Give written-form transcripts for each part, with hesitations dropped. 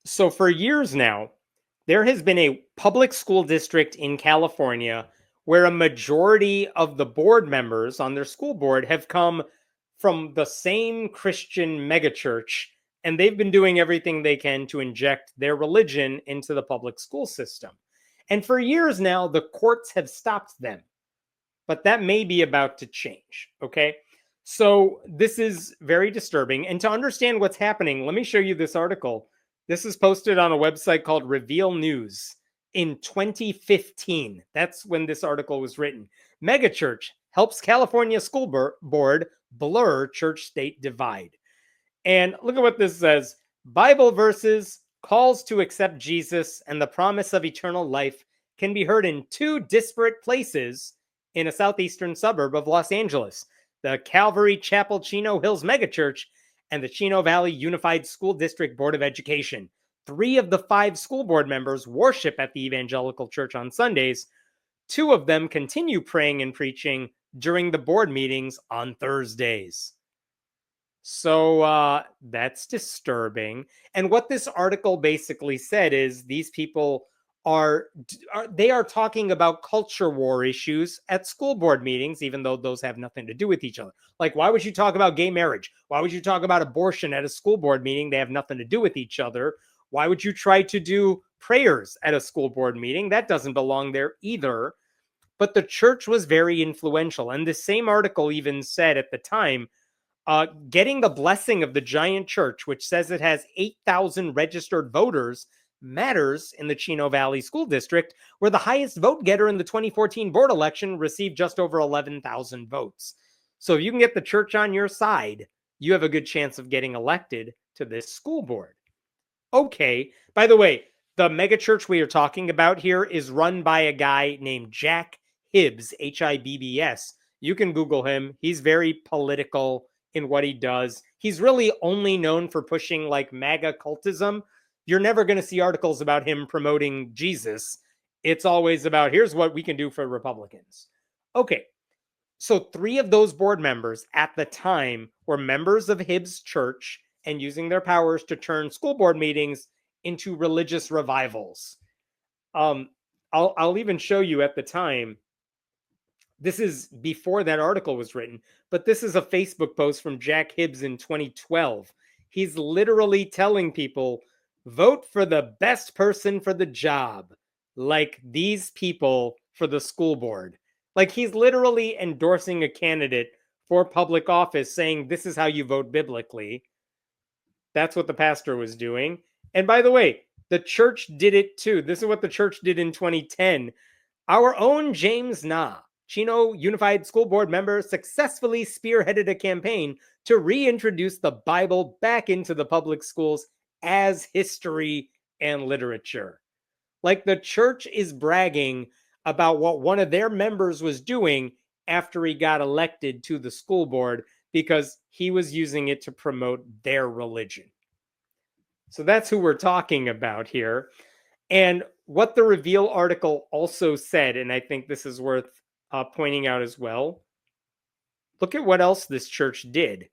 So for years now, there has been a public school district in California where a majority of the board members on their school board have come from the same Christian megachurch, and they've been doing everything they can to inject their religion into the public school system. And for years now, the courts have stopped them, but that may be about to change. Okay. So this is very disturbing. And to understand what's happening, let me show you this article. This is posted on a website called Reveal News in 2015. That's when this article was written. Megachurch helps California school board blur church state divide. And look at what this says. Bible verses, calls to accept Jesus, and the promise of eternal life can be heard in two disparate places in a southeastern suburb of Los Angeles: the Calvary Chapel Chino Hills Megachurch and the Chino Valley Unified School District Board of Education. 3 of the 5 school board members worship at the Evangelical Church on Sundays. 2 of them continue praying and preaching during the board meetings on Thursdays. So that's disturbing. And what this article basically said is these people are talking about culture war issues at school board meetings, even though those have nothing to do with each other. Like, why would you talk about gay marriage? Why would you talk about abortion at a school board meeting? They have nothing to do with each other. Why would you try to do prayers at a school board meeting? That doesn't belong there either. But the church was very influential. And the same article even said at the time, getting the blessing of the giant church, which says it has 8,000 registered voters, matters in the Chino Valley School District, where the highest vote getter in the 2014 board election received just over 11,000 votes. So if you can get the church on your side, you have a good chance of getting elected to this school board. Okay, by the way, the megachurch we are talking about here is run by a guy named Jack Hibbs, Hibbs. You can Google him. He's very political in what he does. He's really only known for pushing like MAGA cultism. You're never going to see articles about him promoting Jesus. It's always about, here's what we can do for Republicans. Okay, so 3 of those board members at the time were members of Hibbs Church and using their powers to turn school board meetings into religious revivals. I'll even show you at the time. This is before that article was written, but this is a Facebook post from Jack Hibbs in 2012. He's literally telling people, vote for the best person for the job, like these people for the school board. Like, he's literally endorsing a candidate for public office, saying this is how you vote biblically. That's what the pastor was doing. And by the way, the church did it too. This is what the church did in 2010. Our own James Na, Chino Unified School Board member, successfully spearheaded a campaign to reintroduce the Bible back into the public schools as history and literature. Like, the church is bragging about what one of their members was doing after he got elected to the school board because he was using it to promote their religion. So that's who we're talking about here. And what the Reveal article also said, and I think this is worth pointing out as well, look at what else this church did.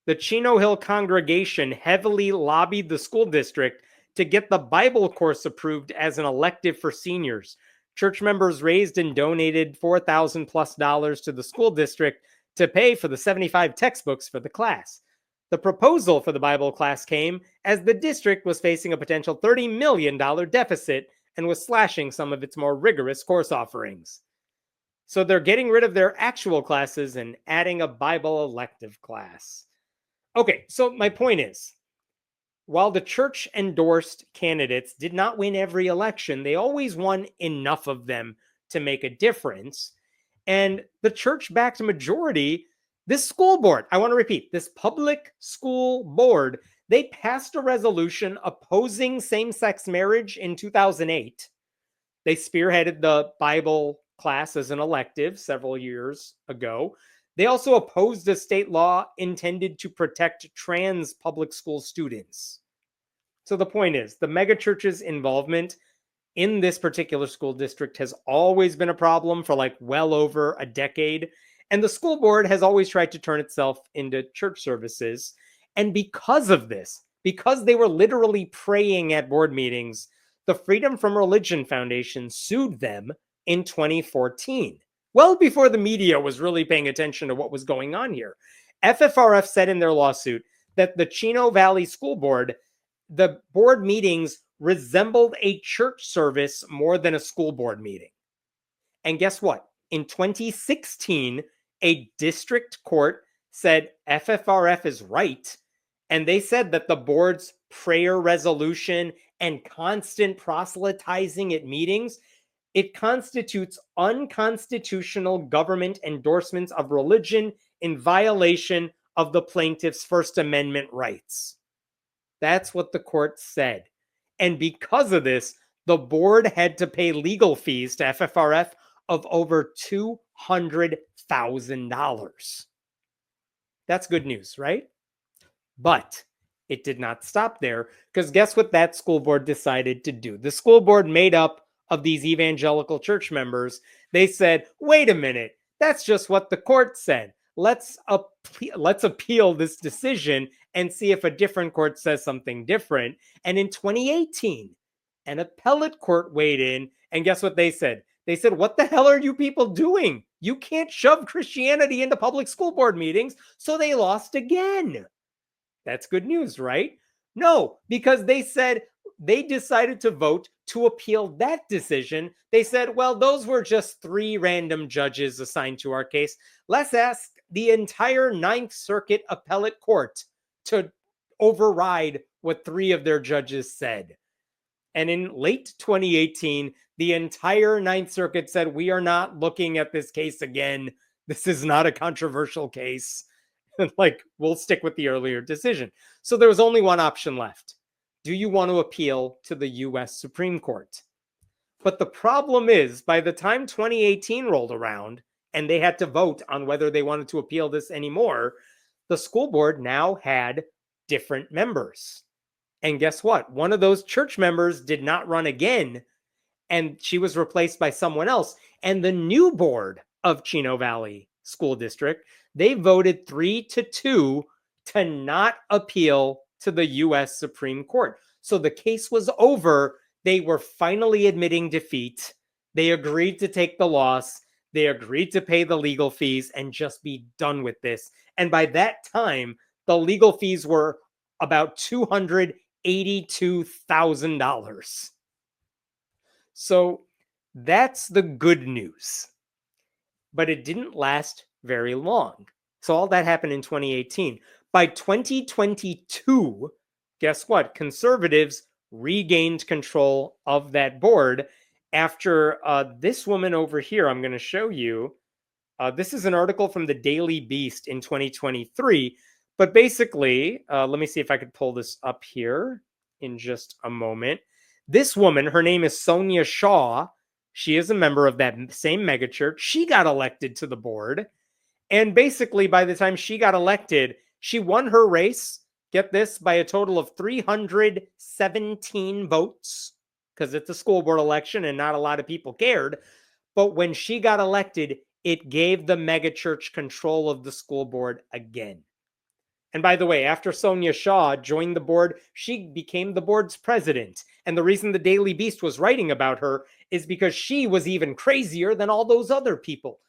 The Chino Hill congregation heavily lobbied the school district to get the Bible course approved as an elective for seniors. Church members raised and donated $4,000+ to the school district to pay for the 75 textbooks for the class. The proposal for the Bible class came as the district was facing a potential $30 million deficit and was slashing some of its more rigorous course offerings. So they're getting rid of their actual classes and adding a Bible elective class. Okay, so my point is, while the church endorsed candidates did not win every election, they always won enough of them to make a difference. And the church-backed majority, this school board, I want to repeat, this public school board, they passed a resolution opposing same-sex marriage in 2008. They spearheaded the Bible class as an elective several years ago. They also opposed a state law intended to protect trans public school students. So the point is, the megachurch's involvement in this particular school district has always been a problem for like well over a decade. And the school board has always tried to turn itself into church services. And because of this, because they were literally praying at board meetings, the Freedom from Religion Foundation sued them in 2014, well before the media was really paying attention to what was going on here. FFRF said in their lawsuit that the Chino Valley School Board, the board meetings resembled a church service more than a school board meeting. And guess what? In 2016, a district court said FFRF is right. And they said that the board's prayer resolution and constant proselytizing at meetings, it constitutes unconstitutional government endorsements of religion in violation of the plaintiff's First Amendment rights. That's what the court said. And because of this, the board had to pay legal fees to FFRF of over $200,000. That's good news, right? But it did not stop there, because guess what that school board decided to do? The school board, made up of these evangelical church members, they said, wait a minute, that's just what the court said. Let's appeal this decision and see if a different court says something different. And in 2018, an appellate court weighed in, and guess what they said? They said, what the hell are you people doing? You can't shove Christianity into public school board meetings. So they lost again. That's good news, right? No, because they said they decided to vote to appeal that decision. They said, well, those were just 3 random judges assigned to our case. Let's ask the entire Ninth Circuit Appellate Court to override what 3 of their judges said. And in late 2018, the entire Ninth Circuit said, we are not looking at this case again. This is not a controversial case. Like, we'll stick with the earlier decision. So there was only one option left. Do you want to appeal to the US Supreme Court? But the problem is, by the time 2018 rolled around and they had to vote on whether they wanted to appeal this anymore, the school board now had different members. And guess what? One of those church members did not run again, and she was replaced by someone else. And the new board of Chino Valley School District, they voted 3-2 to not appeal to the US Supreme Court. So the case was over. They were finally admitting defeat. They agreed to take the loss. They agreed to pay the legal fees and just be done with this. And by that time, the legal fees were about $282,000. So that's the good news. But it didn't last very long. So all that happened in 2018. By 2022, guess what? Conservatives regained control of that board after this woman over here, I'm going to show you. This is an article from the Daily Beast in 2023. But basically, let me see if I could pull this up here in just a moment. This woman, her name is Sonia Shaw. She is a member of that same megachurch. She got elected to the board. And basically, by the time she got elected, she won her race, get this, by a total of 317 votes, because it's a school board election and not a lot of people cared. But when she got elected, it gave the megachurch control of the school board again. And by the way, after Sonia Shaw joined the board, she became the board's president. And the reason the Daily Beast was writing about her is because she was even crazier than all those other people.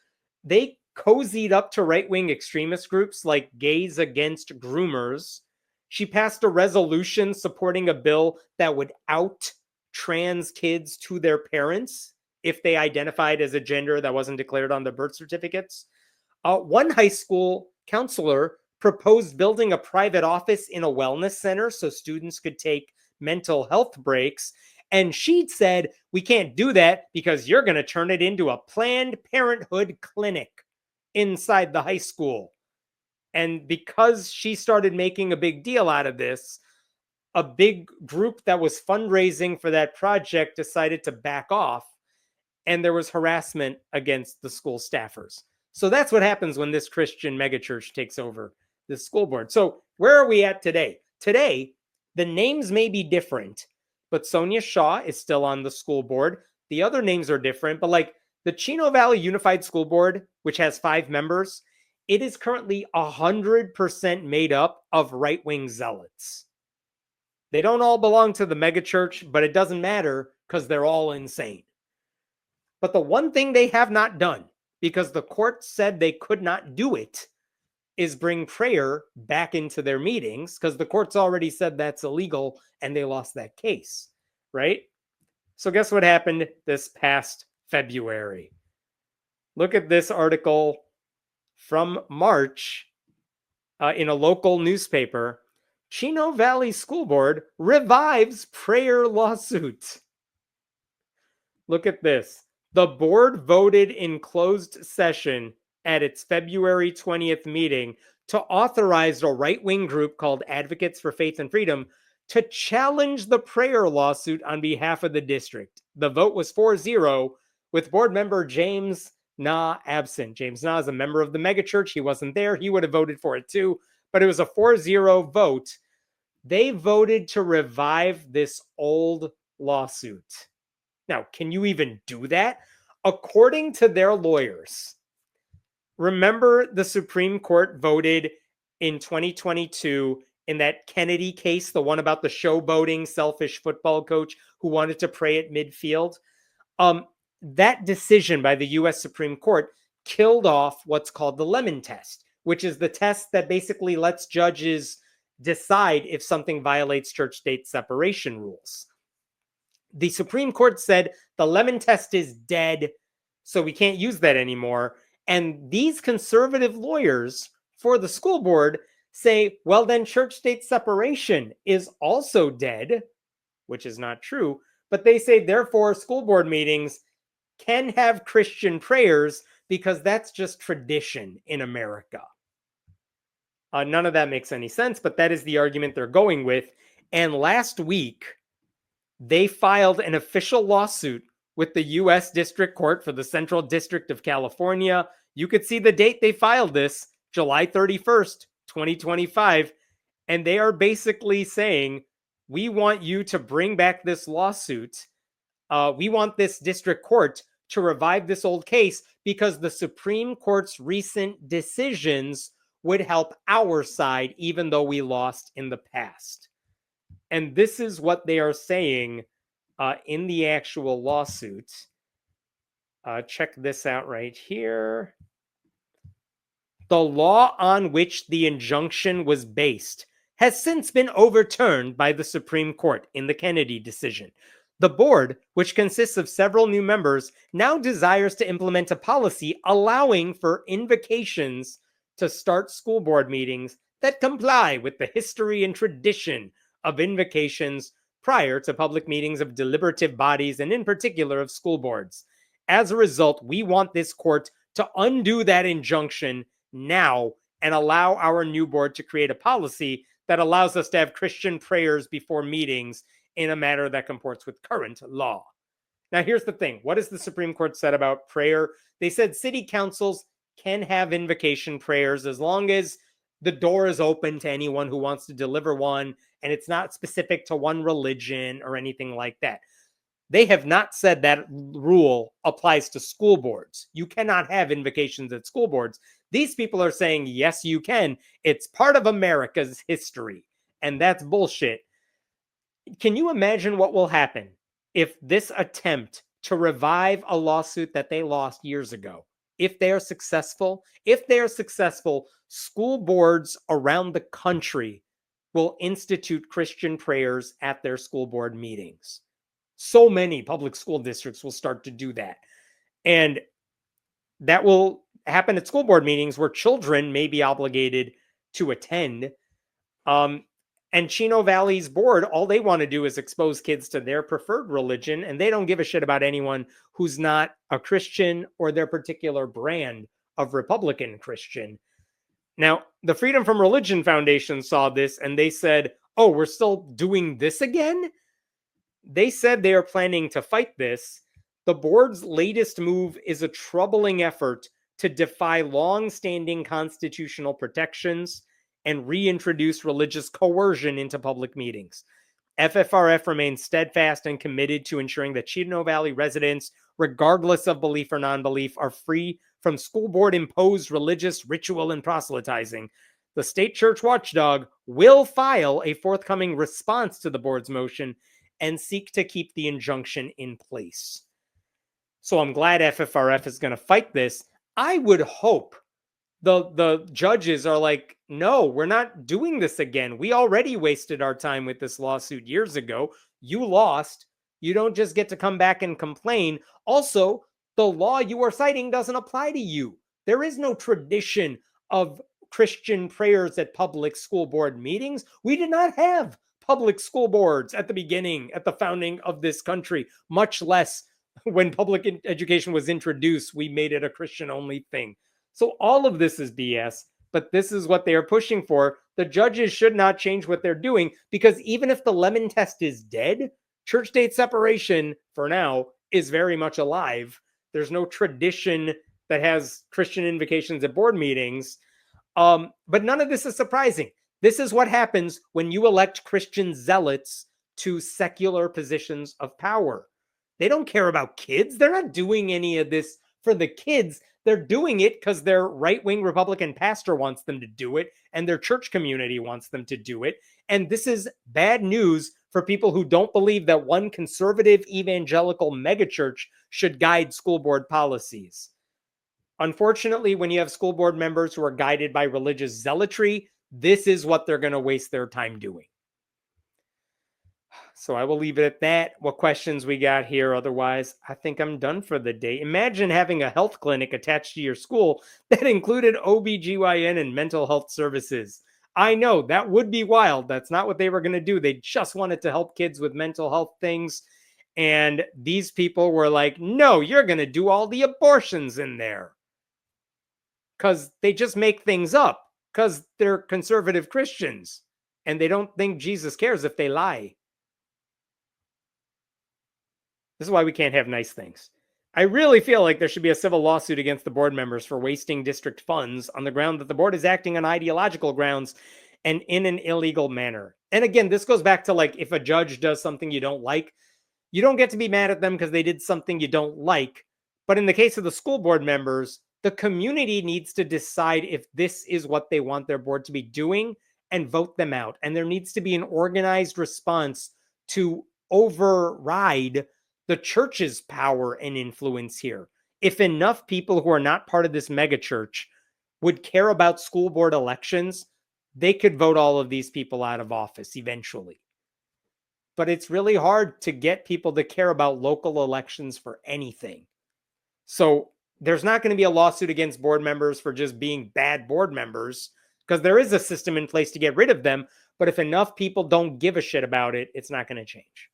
They cozied up to right-wing extremist groups like Gays Against Groomers. She passed a resolution supporting a bill that would out trans kids to their parents if they identified as a gender that wasn't declared on their birth certificates. One high school counselor proposed building a private office in a wellness center so students could take mental health breaks. And she said, we can't do that because you're going to turn it into a Planned Parenthood clinic inside the high school. And because she started making a big deal out of this, a big group that was fundraising for that project decided to back off, and there was harassment against the school staffers. So that's what happens when this Christian megachurch takes over the school board. So where are we at today? Today, the names may be different, but Sonia Shaw is still on the school board. The other names are different, but like the Chino Valley Unified School Board, which has 5 members, it is currently 100% made up of right-wing zealots. They don't all belong to the megachurch, but it doesn't matter because they're all insane. But the one thing they have not done, because the court said they could not do it, is bring prayer back into their meetings, because the court's already said that's illegal and they lost that case, right? So guess what happened this past February? Look at this article from March in a local newspaper. Chino Valley School Board revives prayer lawsuit. Look at this. The board voted in closed session at its February 20th meeting to authorize a right-wing group called Advocates for Faith and Freedom to challenge the prayer lawsuit on behalf of the district. The vote was 4-0, with board member James Na absent. James Na is a member of the megachurch. He wasn't there. He would have voted for it too, but it was a 4-0 vote. They voted to revive this old lawsuit. Now, can you even do that? According to their lawyers, remember the Supreme Court voted in 2022 in that Kennedy case, the one about the showboating, selfish football coach who wanted to pray at midfield? That decision by the U.S. Supreme Court killed off what's called the Lemon Test, which is the test that basically lets judges decide if something violates church-state separation rules. The Supreme Court said the Lemon Test is dead, so we can't use that anymore. And these conservative lawyers for the school board say, well, then church-state separation is also dead, which is not true. But they say, therefore, school board meetings can have Christian prayers because that's just tradition in America. None of that makes any sense, but that is the argument they're going with. And last week, they filed an official lawsuit with the U.S. District Court for the Central District of California. You could see the date they filed this, July 31st, 2025. And they are basically saying, we want you to bring back this lawsuit. We want this district court to revive this old case because the Supreme Court's recent decisions would help our side, even though we lost in the past. And this is what they are saying in the actual lawsuit. Check this out right here. The law on which the injunction was based has since been overturned by the Supreme Court in the Kennedy decision. The board, which consists of several new members, now desires to implement a policy allowing for invocations to start school board meetings that comply with the history and tradition of invocations prior to public meetings of deliberative bodies and in particular of school boards. As a result, we want this court to undo that injunction now and allow our new board to create a policy that allows us to have Christian prayers before meetings in a manner that comports with current law. Now, here's the thing. What has the Supreme Court said about prayer? They said city councils can have invocation prayers as long as the door is open to anyone who wants to deliver one, and it's not specific to one religion or anything like that. They have not said that rule applies to school boards. You cannot have invocations at school boards. These people are saying, yes, you can. It's part of America's history, and that's bullshit. Can you imagine what will happen if this attempt to revive a lawsuit that they lost years ago, if they are successful, school boards around the country will institute Christian prayers at their school board meetings. So many public school districts will start to do that. And that will happen at school board meetings where children may be obligated to attend. And Chino Valley's board, all they want to do is expose kids to their preferred religion, and they don't give a shit about anyone who's not a Christian or their particular brand of Republican Christian. Now, the Freedom from Religion Foundation saw this, and they said, oh, we're still doing this again? They said they are planning to fight this. The board's latest move is a troubling effort to defy long-standing constitutional protections and reintroduce religious coercion into public meetings. FFRF remains steadfast and committed to ensuring that Chino Valley residents, regardless of belief or non-belief, are free from school board imposed religious ritual and proselytizing. the state church watchdog will file a forthcoming response to the board's motion and seek to keep the injunction in place. So I'm glad FFRF is going to fight this. I would hope the judges are like, no, we're not doing this again. We already wasted our time with this lawsuit years ago. You lost. You don't just get to come back and complain. Also, the law you are citing doesn't apply to you. There is no tradition of Christian prayers at public school board meetings. We did not have public school boards at the beginning, at the founding of this country, much less when public education was introduced, we made it a Christian only thing. So all of this is BS, but this is what they are pushing for. The judges should not change what they're doing, because even if the lemon test is dead, church-state separation, for now, is very much alive. There's no tradition that has Christian invocations at board meetings. But none of this is surprising. This is what happens when you elect Christian zealots to secular positions of power. They don't care about kids. They're not doing any of this for the kids. They're doing it because their right-wing Republican pastor wants them to do it, and their church community wants them to do it. And this is bad news for people who don't believe that one conservative evangelical megachurch should guide school board policies. Unfortunately, when you have school board members who are guided by religious zealotry, this is what they're going to waste their time doing. So I will leave it at that. What questions we got here? Otherwise, I think I'm done for the day. Imagine having a health clinic attached to your school that included OBGYN and mental health services. I know that would be wild. That's not what they were going to do. They just wanted to help kids with mental health things. And these people were like, no, you're going to do all the abortions in there. Because they just make things up. Because they're conservative Christians. And they don't think Jesus cares if they lie. This is why we can't have nice things. I really feel like there should be a civil lawsuit against the board members for wasting district funds on the ground that the board is acting on ideological grounds and in an illegal manner. And again, this goes back to like, if a judge does something you don't like, you don't get to be mad at them because they did something you don't like. But in the case of the school board members, the community needs to decide if this is what they want their board to be doing and vote them out. And there needs to be an organized response to override the church's power and influence here. If enough people who are not part of this megachurch would care about school board elections, they could vote all of these people out of office eventually. But it's really hard to get people to care about local elections for anything. So there's not going to be a lawsuit against board members for just being bad board members, because there is a system in place to get rid of them. But if enough people don't give a shit about it, it's not going to change.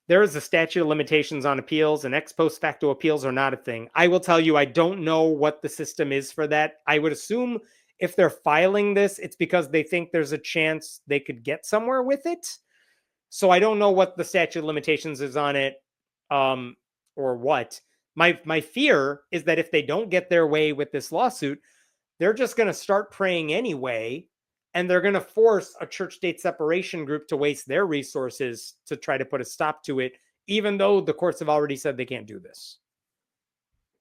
There is a statute of limitations on appeals, and ex post facto appeals are not a thing. I will tell you, I don't know what the system is for that. I would assume if they're filing this, it's because they think there's a chance they could get somewhere with it. So I don't know what the statute of limitations is on it, or what. My fear is that if they don't get their way with this lawsuit, they're just going to start praying anyway. And they're going to force a church-state separation group to waste their resources to try to put a stop to it, even though the courts have already said they can't do this.